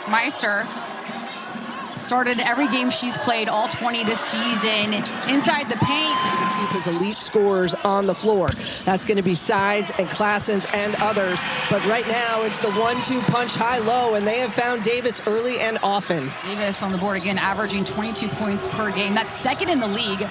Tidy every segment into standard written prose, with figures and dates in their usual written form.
Meister started every game she's played, all 20 this season, inside the paint. Keep his elite scorers on the floor. That's going to be Sides and Klassens and others. But right now, it's the 1-2 punch high-low, and they have found Davis early and often. Davis on the board again, averaging 22 points per game. That's second in the league.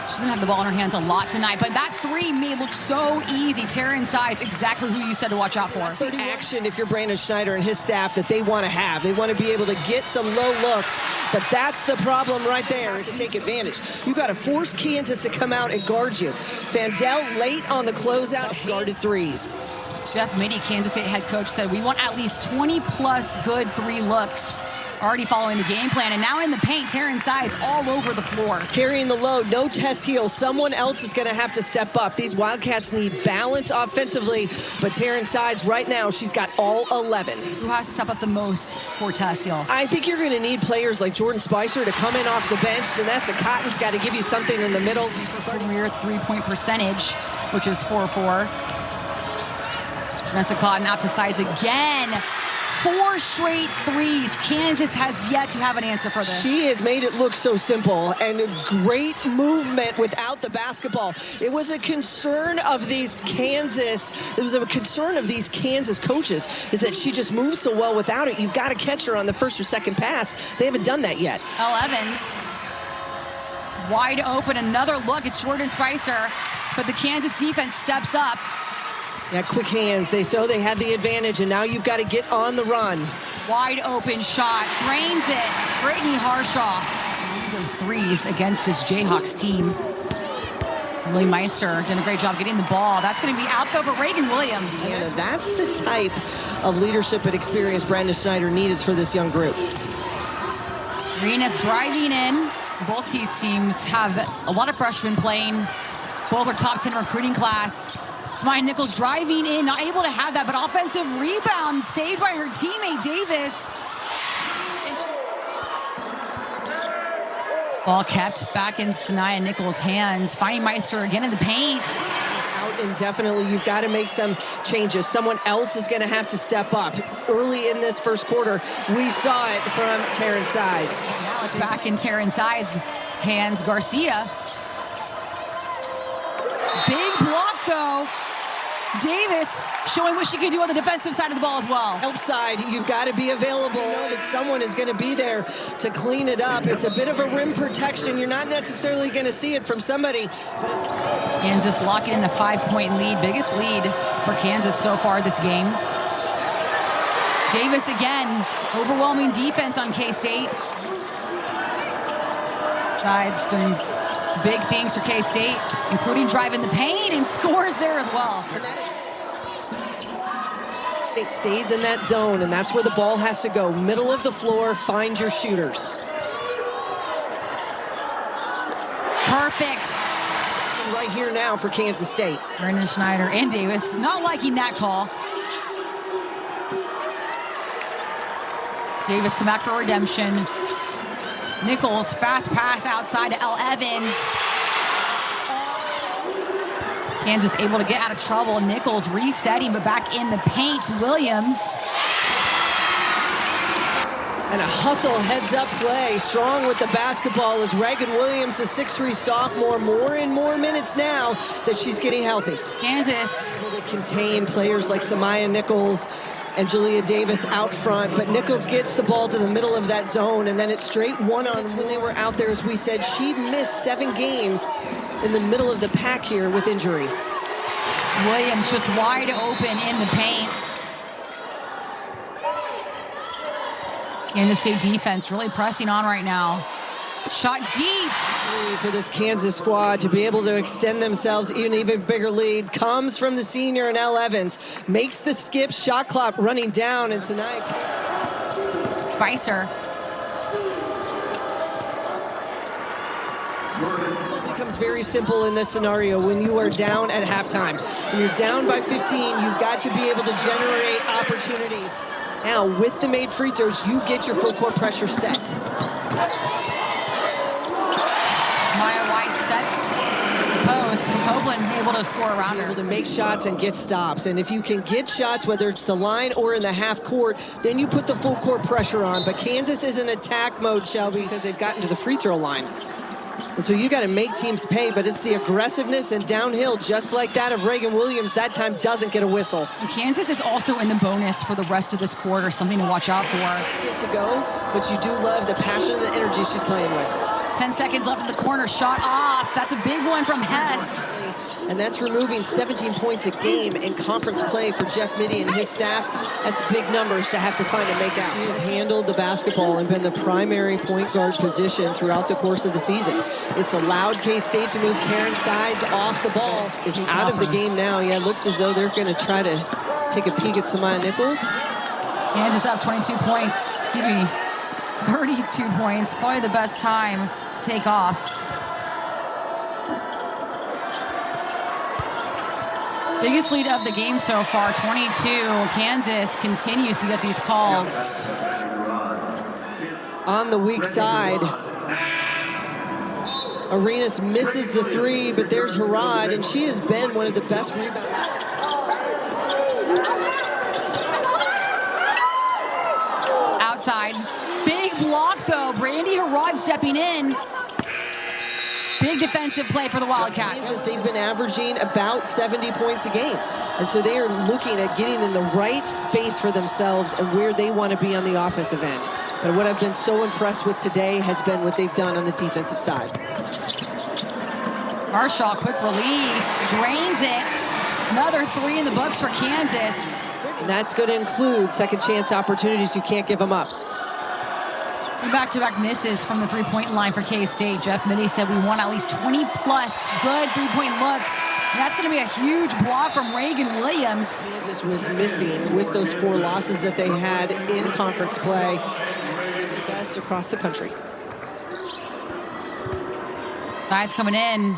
She doesn't have the ball in her hands a lot tonight, but that three may look so easy. Taryn Sides, exactly who you said to watch out for. The action, if you're Brandon Schneider and his staff, that they want to have. They want to be able to get some low looks, but that's the problem right there, to take advantage. You got to force Kansas to come out and guard you. Vandell late on the closeout, guarded threes. Jeff Mitty, Kansas State head coach, said we want at least 20-plus good three looks. Already following the game plan, and now in the paint, Taryn Sides all over the floor. Carrying the load, no Tess Heel. Someone else is going to have to step up. These Wildcats need balance offensively, but Taryn Sides right now, she's got all 11. Who has to step up the most for Tess Heel? I think you're going to need players like Jordan Spicer to come in off the bench. Janessa Cotton's got to give you something in the middle. Premier three-point percentage, which is 4-4. Janessa Cotton out to Sides again. 4 straight threes. Kansas has yet to have an answer for this. She has made it look so simple, and great movement without the basketball. It was a concern of these Kansas coaches, is that she just moves so well without it. You've got to catch her on the first or second pass. They haven't done that yet. Elle Evans wide open. Another look at Jordan Spicer, but the Kansas defense steps up. Yeah, quick hands. They had the advantage, and now you've got to get on the run. Wide open shot, drains it. Brittany Harshaw. Those threes against this Jayhawks team. Lily Meister did a great job getting the ball. That's going to be out though for Reagan Williams. Yeah, that's the type of leadership and experience Brandon Schneider needs for this young group. Rena's driving in. Both teams have a lot of freshmen playing. Both are top 10 recruiting class. Samaya Nichols driving in, not able to have that, but offensive rebound saved by her teammate Davis. Ball kept back in Samaya Nichols' hands, finding Meister again in the paint. Out indefinitely, you've got to make some changes. Someone else is going to have to step up. Early in this first quarter, we saw it from Taryn Sides. Now it's back in Taryn Sides' hands. Garcia. Big block, though. Davis showing what she can do on the defensive side of the ball as well. Help side, you've got to be available. You know that someone is going to be there to clean it up. It's a bit of a rim protection. You're not necessarily going to see it from somebody, but it's... Kansas locking in a 5-point lead, biggest lead for Kansas so far this game. Davis again, overwhelming defense on K-State. Sides doing big things for K-State, including driving the paint, and scores there as well. It stays in that zone, and that's where the ball has to go. Middle of the floor, find your shooters. Perfect. Right here now for Kansas State. Brandon Schneider and Davis not liking that call. Davis come back for redemption. Nichols, fast pass outside to Elle Evans. Kansas able to get out of trouble. Nichols resetting, but back in the paint. Williams. And a hustle heads-up play. Strong with the basketball is Reagan Williams, a 6'3" sophomore. More and more minutes now that she's getting healthy. Kansas. Able to contain players like Samaya Nichols and Jalea Davis out front, but Nichols gets the ball to the middle of that zone, and then it's straight one-ons when they were out there. As we said, she missed 7 games in the middle of the pack here with injury. Williams just wide open in the paint. Kansas State defense really pressing on right now. Shot deep. For this Kansas squad to be able to extend themselves even bigger lead comes from the senior and Elle Evans. Makes the skip, shot clock running down, and Sanaya Spicer. It becomes very simple in this scenario when you are down at halftime. When you're down by 15, you've got to be able to generate opportunities. Now, with the made free throws, you get your full court pressure set. Maya White sets the post. Kansas. Copeland able to score around her. Able to make shots and get stops. And if you can get shots, whether it's the line or in the half court, then you put the full court pressure on. But Kansas is in attack mode, Shelby, because they've gotten to the free throw line. And so you got to make teams pay, but it's the aggressiveness and downhill, just like that of Reagan Williams, that time doesn't get a whistle. Kansas is also in the bonus for the rest of this quarter, something to watch out for. Get to go, but you do love the passion and the energy she's playing with. 10 seconds left in the corner, shot off. That's a big one from Hess. And that's removing 17 points a game in conference play for Jeff Mittie and his staff. That's big numbers to have to find and make out. She has handled the basketball and been the primary point guard position throughout the course of the season. It's allowed K-State to move Taryn Sides off the ball. Is out of the game now. Yeah, it looks as though they're going to try to take a peek at Samaya Nichols. Kansas up 22 points. 32 points. Probably the best time to take off. Biggest lead of the game so far, 22. Kansas continues to get these calls. On the weak side, Arenas misses the three, but there's Harrod, and she has been one of the best rebounders. Outside. Big block, though. Brandy Harrod stepping in. Big defensive play for the Wildcats. They've been averaging about 70 points a game. And so they are looking at getting in the right space for themselves and where they want to be on the offensive end. But what I've been so impressed with today has been what they've done on the defensive side. Marshall, quick release, drains it. Another three in the books for Kansas. And that's going to include second chance opportunities. You can't give them up. Back-to-back misses from the three-point line for K-State. Jeff Mittie said we want at least 20-plus good three-point looks. And that's going to be a huge block from Reagan Williams. Kansas was missing with those 4 losses that they had in conference play. The best across the country. Sides coming in,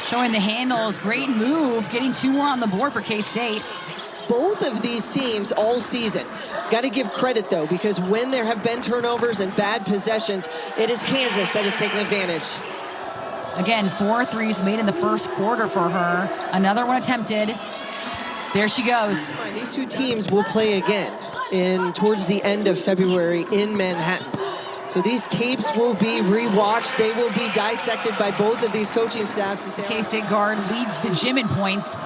showing the handles. Great move, getting 2 more on the board for K-State. Both of these teams all season. Got to give credit, though, because when there have been turnovers and bad possessions, it is Kansas that has taken advantage. Again, 4 threes made in the first quarter for her. Another one attempted. There she goes. These two teams will play again towards the end of February in Manhattan. So these tapes will be rewatched. They will be dissected by both of these coaching staffs. K-State guard leads the gym in points.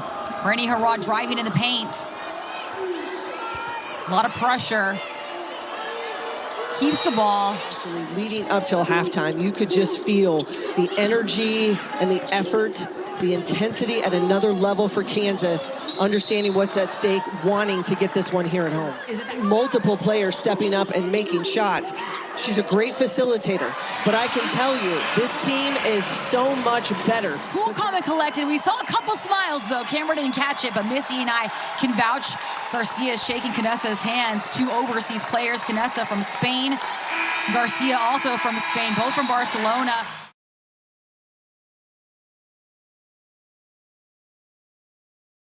Brandy Harrod driving in the paint. A lot of pressure. Keeps the ball. Leading up till halftime, you could just feel the energy and the effort, the intensity at another level for Kansas, understanding what's at stake, wanting to get this one here at home. Multiple players stepping up and making shots. She's a great facilitator, but I can tell you, this team is so much better. Cool, calm, and collected. We saw a couple smiles, though. Camera didn't catch it, but Missy and I can vouch. Garcia is shaking Canessa's hands. 2 overseas players, Canessa from Spain, Garcia also from Spain, both from Barcelona.